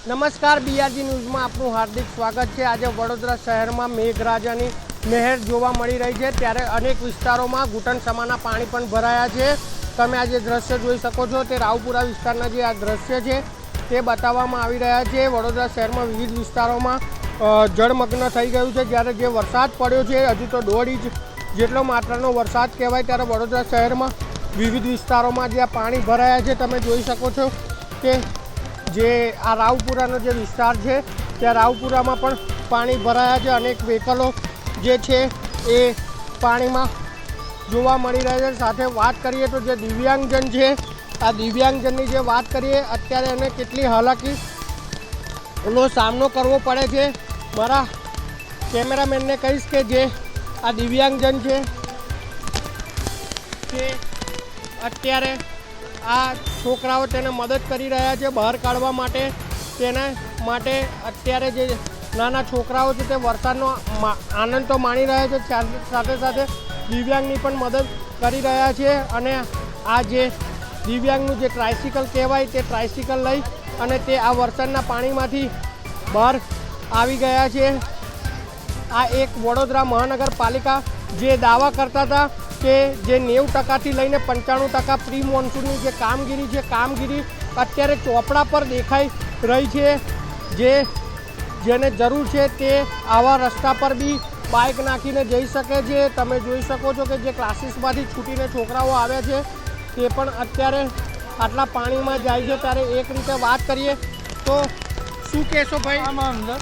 નમસ્કાર, બીઆરજી ન્યૂઝમાં આપનું હાર્દિક સ્વાગત છે। આજે વડોદરા શહેરમાં મેઘરાજાની મહેર જોવા મળી રહી છે, ત્યારે અનેક વિસ્તારોમાં ઘૂંટણ સમાના પાણી પણ ભરાયા છે। તમે આજે દ્રશ્ય જોઈ શકો છો તે રાવપુરા વિસ્તારના જે આ દ્રશ્ય છે તે બતાવવામાં આવી રહ્યા છે। વડોદરા શહેરમાં વિવિધ વિસ્તારોમાં જળમગ્ન થઈ ગયું છે, જ્યારે જે વરસાદ પડ્યો છે હજુ તો 1.5 ઇંચ જેટલો માત્રાનો વરસાદ કહેવાય, ત્યારે વડોદરા શહેરમાં વિવિધ વિસ્તારોમાં જે પાણી ભરાયા છે તમે જોઈ શકો છો કે જે આ રાવપુરાનો જે વિસ્તાર છે ત્યાં રાવપુરામાં પણ પાણી ભરાયા છે। અનેક વ્હીકલો જે છે એ પાણીમાં જોવા મળી રહ્યા છે। સાથે વાત કરીએ તો જે દિવ્યાંગજન છે, આ દિવ્યાંગજનની જે વાત કરીએ, અત્યારે એને કેટલી હાલાકીનો સામનો કરવો પડે છે। મારા કેમેરામેનને કહીશ કે જે આ દિવ્યાંગજન છે તે અત્યારે આ છોકરાઓ તેને મદદ કરી રહ્યા છે બહાર કાઢવા માટે। તેના માટે અત્યારે જે નાના છોકરાઓ છે તે વરસાદનો આનંદ તો માણી રહ્યા છે, સાથે સાથે દિવ્યાંગની પણ મદદ કરી રહ્યા છે। અને આ જે દિવ્યાંગનું જે ટ્રાયસિકલ કહેવાય તે ટ્રાયસિકલ લઈ અને તે આ વરસાદના પાણીમાંથી બહાર આવી ગયા છે। આ એક વડોદરા મહાનગરપાલિકા જે દાવા કરતા હતા કે જે 90%થી લઈને 95% પ્રી મોન્સૂનની જે કામગીરી અત્યારે ચોપડા પર દેખાઈ રહી છે। જેને જરૂર છે તે આવા રસ્તા પર બી બાઇક નાખીને જઈ શકે છે। તમે જોઈ શકો છો કે જે ક્લાસીસમાંથી છૂટીને છોકરાઓ આવ્યા છે તે પણ અત્યારે આટલા પાણીમાં જાય છે। ત્યારે એક રીતે વાત કરીએ તો શું કહેશો ભાઈ? આમાં અંદર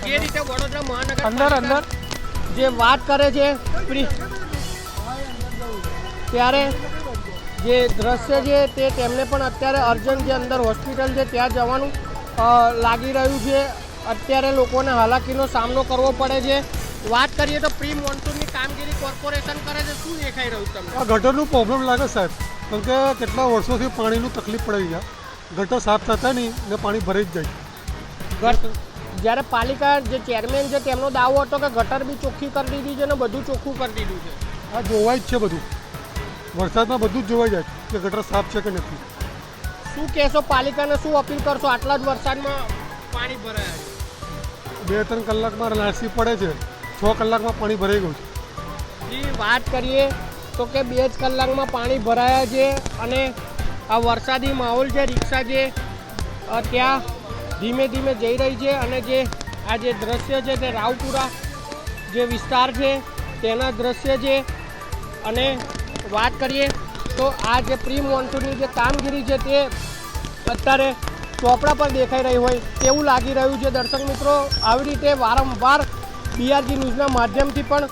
જે રીતે વડોદરા મહાનગરપાલિકા જે વાત કરે છે ત્યારે જે દ્રશ્ય છે તે તેમને પણ અત્યારે અર્જન્ટ જે અંદર હોસ્પિટલ છે ત્યાં જવાનું લાગી રહ્યું છે। અત્યારે લોકોને હાલાકીનો સામનો કરવો પડે છે। વાત કરીએ તો પ્રી મોન્સૂનની કામગીરી કોર્પોરેશન કરે છે, શું દેખાઈ રહ્યું તમને? આ ગટરનું પ્રોબ્લેમ લાગે સાહેબ, કેમ કે કેટલા વર્ષોથી પાણીનું તકલીફ પડી ગયા, ગટર સાફ થતા નહીં ને પાણી ભરાઈ જ જાય। જ્યારે પાલિકા જે ચેરમેન છે તેમનો દાવો હતો કે ગટર બી ચોખ્ખી કરી દીધી છે ને બધું ચોખ્ખું કરી દીધું છે। આ જોવાય જ છે, બધું વરસાદમાં બધું જ જોવાઈ જાય કે ગટર સાફ છે કે નથી। શું કહેશો પાલિકાને, શું અપીલ કરશો? આટલા જ વરસાદમાં પાણી ભરાયા છે, 2-3 કલાકમાં નાસી પડે છે, 6 કલાકમાં પાણી ભરાઈ ગયું છે। વાત કરીએ તો કે 2 જ કલાકમાં પાણી ભરાયા છે અને આ વરસાદી માહોલ છે, રિક્ષા જે ત્યાં ધીમે ધીમે જઈ રહી છે અને જે આ જે દ્રશ્ય છે તે રાવપુરા જે વિસ્તાર છે તેના દ્રશ્ય છે। અને વાત કરીએ તો આ જે પ્રી મોન્સૂનની જે કામગીરી છે તે અત્યારે ચોપડા પર દેખાઈ રહી હોય તેવું લાગી રહ્યું છે। દર્શક મિત્રો, આવી રીતે વારંવાર બીઆરજી ન્યૂઝના માધ્યમથી પણ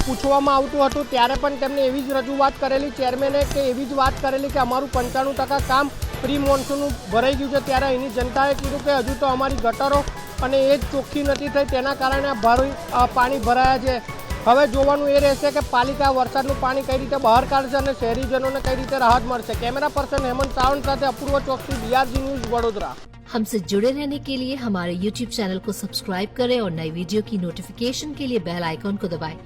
પૂછવામાં આવતું હતું, ત્યારે પણ તેમને એવી જ રજૂઆત કરેલી ચેરમેને કે એવી જ વાત કરેલી કે અમારું 95% કામ પ્રી મોન્સૂનનું ભરાઈ ગયું છે। ત્યારે અહીંની જનતાએ કીધું કે હજુ તો અમારી ગટરો અને એ જ ચોખ્ખી નથી થઈ, તેના કારણે પાણી ભરાયા છે। હવે જોવાનું એ રહેશે કે પાલિકા વરસાદનું પાણી કઈ રીતે બહાર કાઢશે અને શહેરીજનોને કઈ રીતે રાહત મળશે। कैमरा पर्सन हेमंत सावंत साथ अपूर्व चौकसी, बीआरजी न्यूज, वडोदरा। हमसे जुड़े रहने के लिए हमारे YouTube चैनल को सब्सक्राइब करें और नई वीडियो की नोटिफिकेशन के लिए बेल आइकॉन को दबाएं।